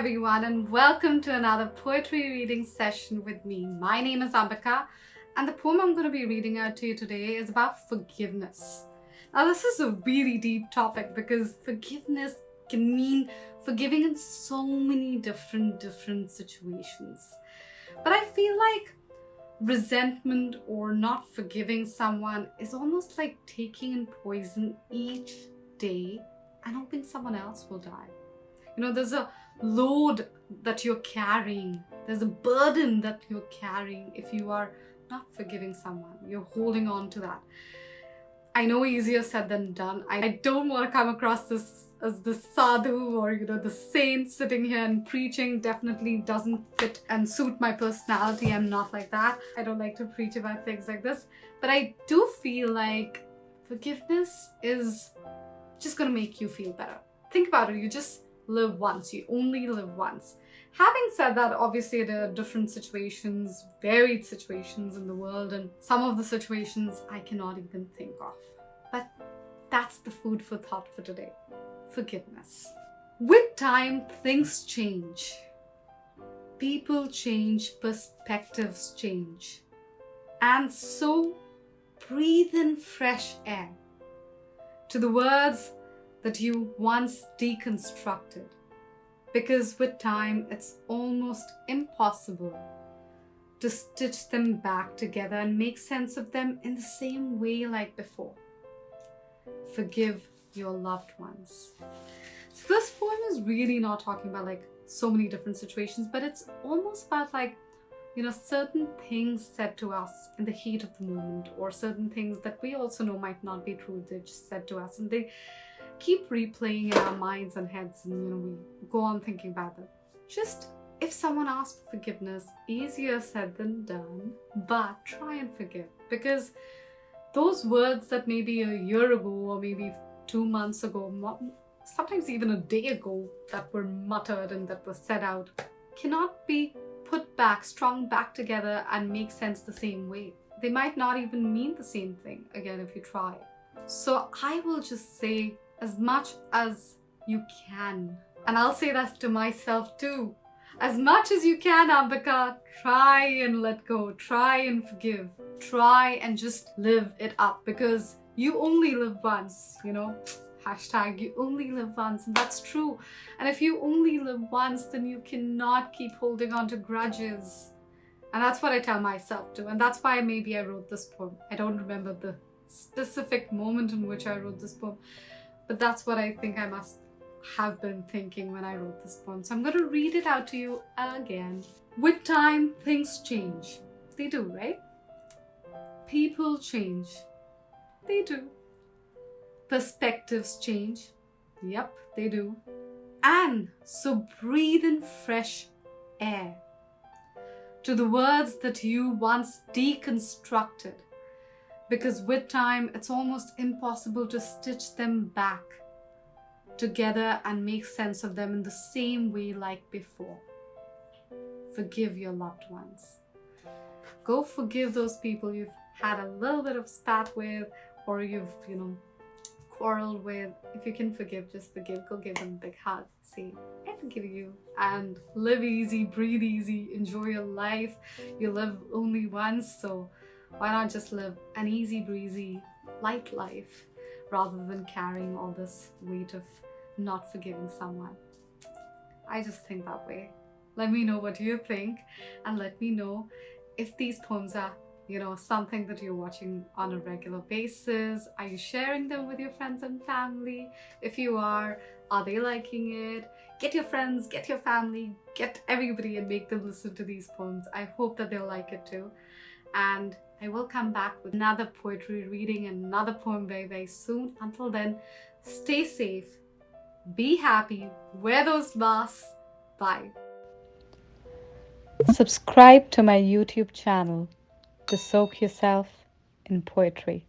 everyone, and welcome to another poetry reading session with me. My name is Ambica, and the poem I'm going to be reading out to you today is about forgiveness. Now, this is a really deep topic because forgiveness can mean forgiving in so many different situations. But I feel like resentment or not forgiving someone is almost like taking in poison each day and hoping someone else will die. You know, there's a load that you're carrying. There's a burden that you're carrying if you are not forgiving someone. You're holding on to that. I know easier said than done. I don't want to come across this as the sadhu or, the saint sitting here and preaching. Definitely doesn't fit and suit my personality. I'm not like that. I don't like to preach about things like this. But I do feel like forgiveness is just going to make you feel better. Think about it. You just live once. You only live once. Having said that, obviously there are different situations, varied situations in the world, and some of the situations I cannot even think of. But that's the food for thought for today. Forgiveness. With time, things change. People change, perspectives change. And so, breathe in fresh air to the words that you once deconstructed. Because with time, it's almost impossible to stitch them back together and make sense of them in the same way like before. Forgive your loved ones. So this poem is really not talking about like so many different situations, but it's almost about like, certain things said to us in the heat of the moment, or certain things that we also know might not be true, they're just said to us, and they keep replaying in our minds and heads, and we go on thinking about them. Just if someone asks for forgiveness, easier said than done, but try and forgive, because those words that maybe a year ago or maybe 2 months ago, sometimes even a day ago, that were muttered and that were said out, cannot be put back, strung back together and make sense the same way. They might not even mean the same thing again if you try. So I will just say, as much as you can, and I'll say that to myself too, as much as you can, Ambica, try and let go, try and forgive, try and just live it up, because you only live once, hashtag you only live once, and that's true. And if you only live once, then you cannot keep holding on to grudges. And that's what I tell myself too, and that's why maybe I wrote this poem. I don't remember the specific moment in which I wrote this poem, but that's what I think I must have been thinking when I wrote this poem. So I'm going to read it out to you again. With time, things change. They do, right? People change. They do. Perspectives change. Yep, they do. And so breathe in fresh air to the words that you once deconstructed. Because with time, it's almost impossible to stitch them back together and make sense of them in the same way like before. Forgive your loved ones. Go forgive those people you've had a little bit of spat with, or you've, quarreled with. If you can forgive, just forgive. Go give them a big hug. Say, I forgive you. And live easy, breathe easy, enjoy your life. You live only once, so why not just live an easy breezy, light life rather than carrying all this weight of not forgiving someone? I just think that way. Let me know what you think, and let me know if these poems are, something that you're watching on a regular basis. Are you sharing them with your friends and family? If you are they liking it? Get your friends, get your family, get everybody and make them listen to these poems. I hope that they'll like it too. And I will come back with another poetry reading and another poem very soon. Until then, stay safe, be happy, wear those masks. Bye. Subscribe to my YouTube channel to soak yourself in poetry.